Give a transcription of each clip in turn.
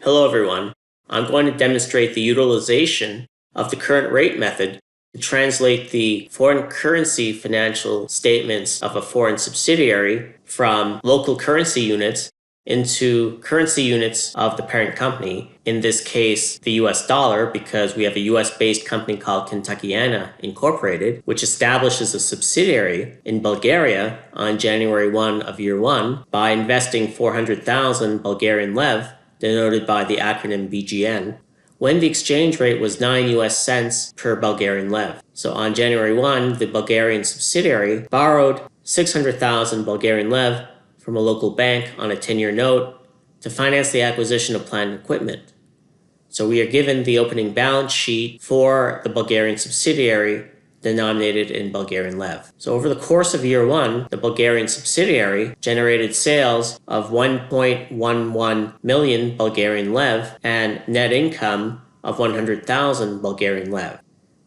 Hello everyone. I'm going to demonstrate the utilization of the current rate method to translate the foreign currency financial statements of a foreign subsidiary from local currency units into currency units of the parent company, in this case the US dollar, because we have a US-based company called Kentuckiana Incorporated, which establishes a subsidiary in Bulgaria on January 1 of year 1 by investing 400,000 Bulgarian lev, denoted by the acronym BGN, when the exchange rate was 9 US cents per Bulgarian lev. So on January 1, the Bulgarian subsidiary borrowed 600,000 Bulgarian lev from a local bank on a 10-year note to finance the acquisition of plant and equipment. So we are given the opening balance sheet for the Bulgarian subsidiary denominated in Bulgarian lev. So over the course of year 1, the Bulgarian subsidiary generated sales of 1.11 million Bulgarian lev and net income of 100,000 Bulgarian lev.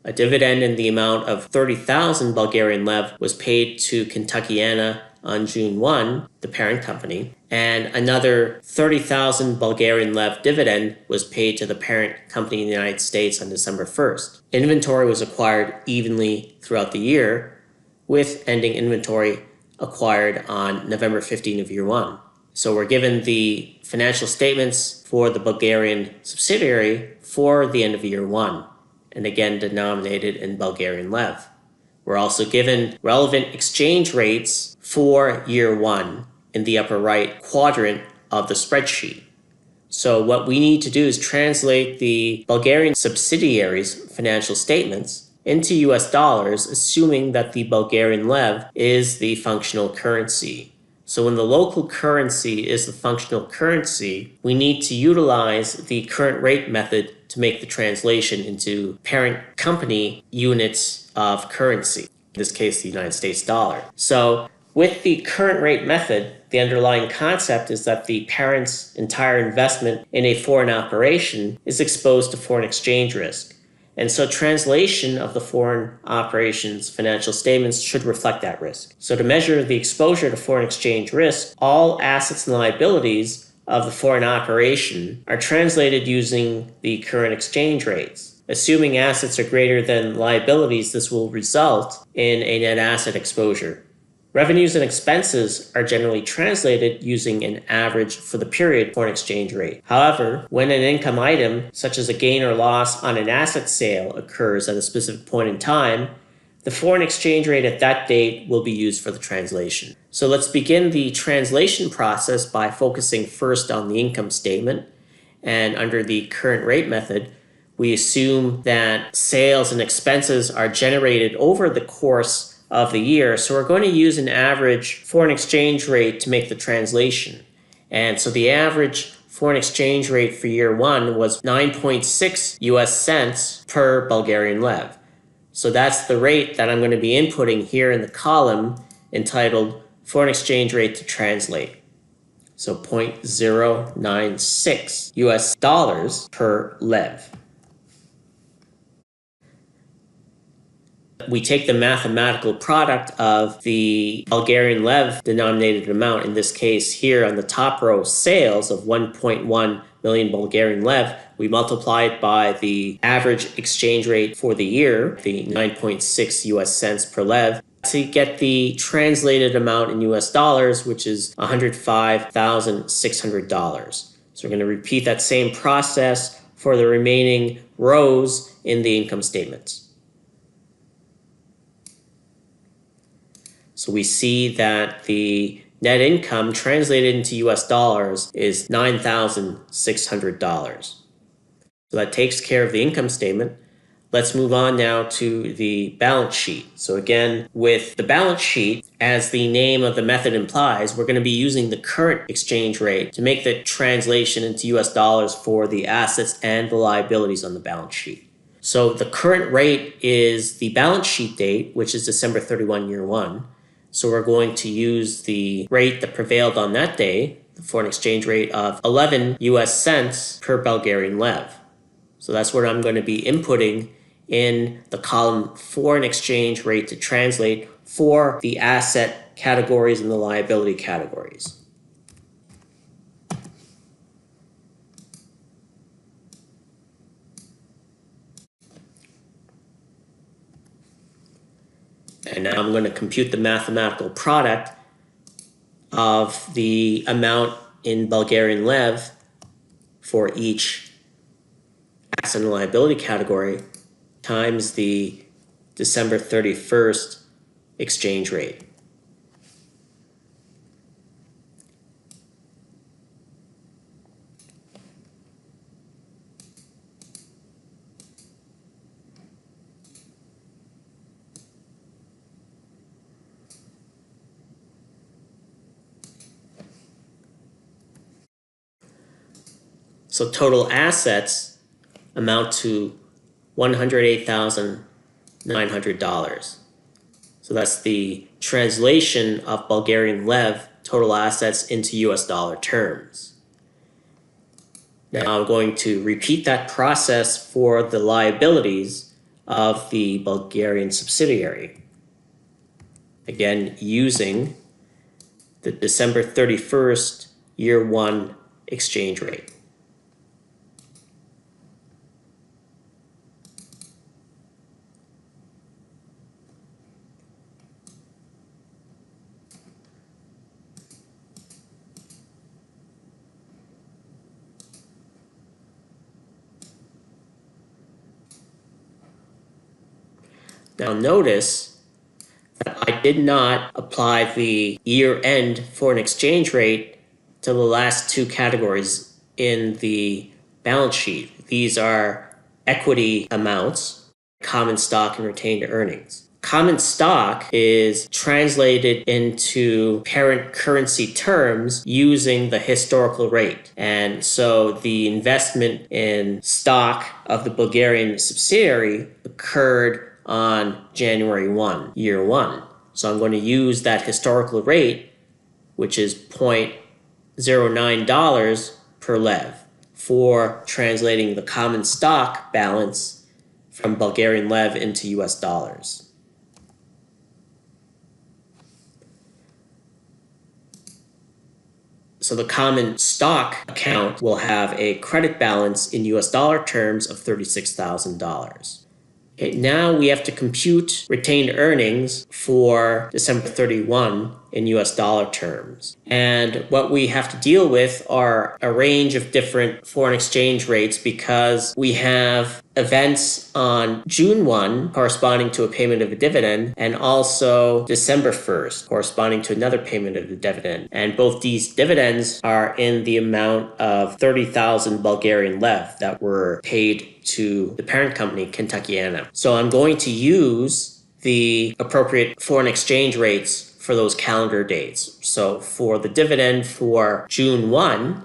A dividend in the amount of 30,000 Bulgarian lev was paid to Kentuckiana on June 1, the parent company, and another 30,000 Bulgarian lev dividend was paid to the parent company in the United States on December 1st. Inventory was acquired evenly throughout the year, with ending inventory acquired on November 15 of year 1. So we're given the financial statements for the Bulgarian subsidiary for the end of year 1, and again denominated in Bulgarian lev. We're also given relevant exchange rates for year 1 in the upper right quadrant of the spreadsheet. So what we need to do is translate the Bulgarian subsidiary's financial statements into US dollars, assuming that the Bulgarian lev is the functional currency. So when the local currency is the functional currency, we need to utilize the current rate method to make the translation into parent company units of currency, in this case the United States dollar. So with the current rate method, the underlying concept is that the parent's entire investment in a foreign operation is exposed to foreign exchange risk. And so translation of the foreign operations financial statements should reflect that risk. So to measure the exposure to foreign exchange risk, all assets and liabilities of the foreign operation are translated using the current exchange rates. Assuming assets are greater than liabilities, this will result in a net asset exposure. Revenues and expenses are generally translated using an average for the period foreign exchange rate. However, when an income item, such as a gain or loss on an asset sale, occurs at a specific point in time, the foreign exchange rate at that date will be used for the translation. So let's begin the translation process by focusing first on the income statement. And under the current rate method, we assume that sales and expenses are generated over the course of the year. So we're going to use an average foreign exchange rate to make the translation. And so the average foreign exchange rate for year 1 was 9.6 US cents per Bulgarian lev. So that's the rate that I'm going to be inputting here in the column entitled foreign exchange rate to translate. So 0.096 US dollars per lev. We take the mathematical product of the Bulgarian lev denominated amount, in this case here on the top row, sales of 1.1 million Bulgarian lev. We multiply it by the average exchange rate for the year, the 9.6 US cents per lev, to get the translated amount in US dollars, which is $105,600. So we're going to repeat that same process for the remaining rows in the income statements. So we see that the net income translated into US dollars is $9,600. So that takes care of the income statement. Let's move on now to the balance sheet. So again, with the balance sheet, as the name of the method implies, we're going to be using the current exchange rate to make the translation into US dollars for the assets and the liabilities on the balance sheet. So the current rate is the balance sheet date, which is December 31, year 1. So we're going to use the rate that prevailed on that day, the foreign exchange rate of 11 US cents per Bulgarian lev. So that's what I'm going to be inputting in the column foreign exchange rate to translate for the asset categories and the liability categories. And now I'm going to compute the mathematical product of the amount in Bulgarian lev for each asset and liability category times the December 31st exchange rate. So total assets amount to $108,900. So that's the translation of Bulgarian lev total assets into US dollar terms. Now I'm going to repeat that process for the liabilities of the Bulgarian subsidiary. Again, using the December 31st year one exchange rate. Now notice that I did not apply the year-end foreign exchange rate to the last two categories in the balance sheet. These are equity amounts, common stock, and retained earnings. Common stock is translated into parent currency terms using the historical rate. And so the investment in stock of the Bulgarian subsidiary occurred on January 1, year one. So I'm going to use that historical rate, which is $0.09 per lev, for translating the common stock balance from Bulgarian lev into US dollars. So the common stock account will have a credit balance in US dollar terms of $36,000. Okay, now we have to compute retained earnings for December 31 in US dollar terms. And what we have to deal with are a range of different foreign exchange rates because we have events on June 1 corresponding to a payment of a dividend and also December 1st corresponding to another payment of a dividend. And both these dividends are in the amount of 30,000 Bulgarian lev that were paid to the parent company, Kentuckiana. So I'm going to use the appropriate foreign exchange rates for those calendar dates. So for the dividend for June 1,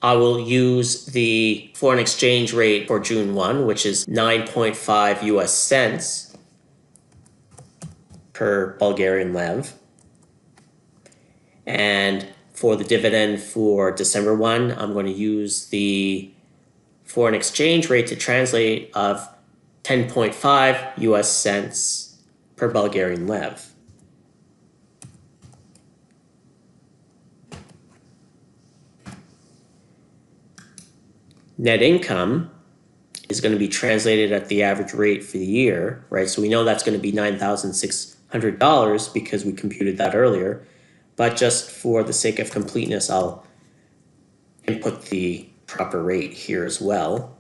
I will use the foreign exchange rate for June 1, which is 9.5 US cents per Bulgarian lev. And for the dividend for December 1, I'm going to use the foreign exchange rate to translate of 10.5 US cents per Bulgarian lev. Net income is going to be translated at the average rate for the year, right? So we know that's going to be $9,600 because we computed that earlier. But just for the sake of completeness, I'll input the proper rate here as well.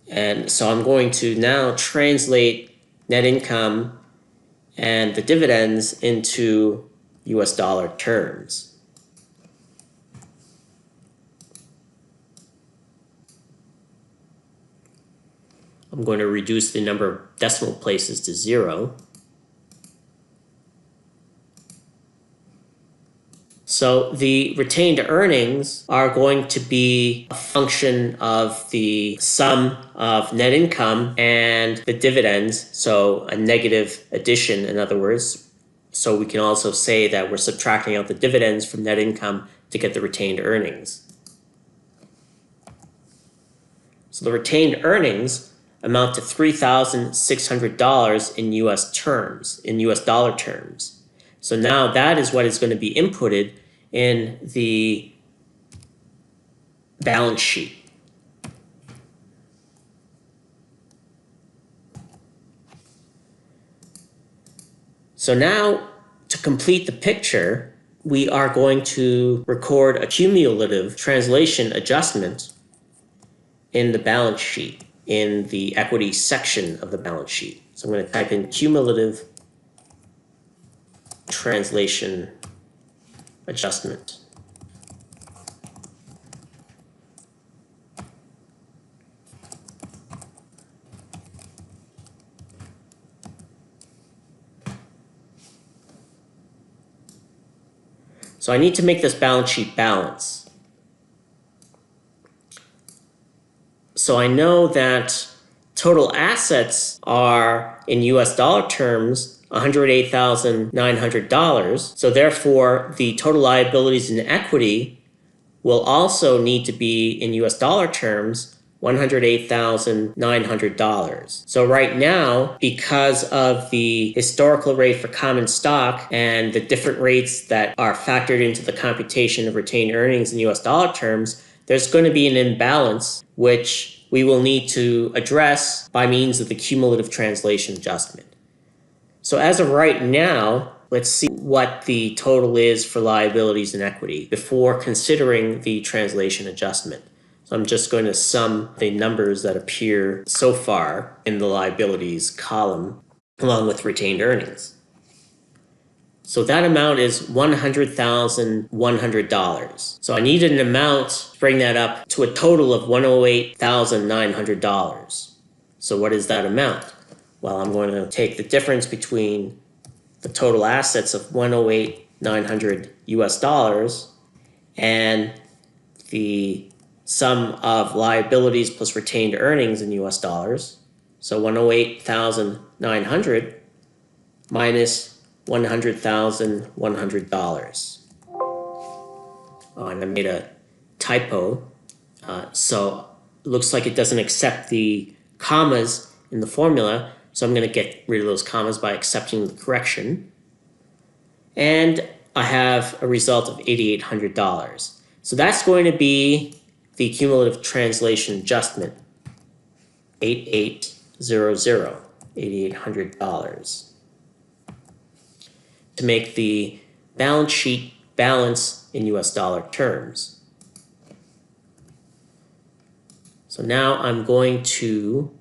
And so I'm going to now translate net income and the dividends into US dollar terms. I'm going to reduce the number of decimal places to 0. So the retained earnings are going to be a function of the sum of net income and the dividends, so a negative addition, in other words. So we can also say that we're subtracting out the dividends from net income to get the retained earnings. So the retained earnings amount to $3,600 in US terms, in US dollar terms. So now that is what is going to be inputted in the balance sheet. So now, to complete the picture, we are going to record a cumulative translation adjustment in the balance sheet, in the equity section of the balance sheet. So I'm going to type in cumulative translation adjustment. So I need to make this balance sheet balance. So I know that total assets are, in US dollar terms, $108,900. So therefore, the total liabilities and equity will also need to be, in US dollar terms, $108,900. So right now, because of the historical rate for common stock and the different rates that are factored into the computation of retained earnings in US dollar terms, there's going to be an imbalance which we will need to address by means of the cumulative translation adjustment. So as of right now, let's see what the total is for liabilities and equity before considering the translation adjustment. So I'm just going to sum the numbers that appear so far in the liabilities column along with retained earnings. So that amount is $100,100. So I need an amount to bring that up to a total of $108,900. So what is that amount? Well, I'm going to take the difference between the total assets of $108,900 US dollars and the sum of liabilities plus retained earnings in US dollars. So 108,900 minus $100,100. Oh, and I made a typo. So it looks like it doesn't accept the commas in the formula. So I'm going to get rid of those commas by accepting the correction. And I have a result of $8,800. So that's going to be the cumulative translation adjustment, $8,800. To make the balance sheet balance in US dollar terms. So now I'm going to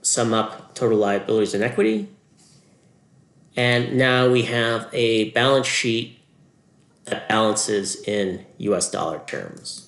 sum up total liabilities and equity. And now we have a balance sheet that balances in US dollar terms.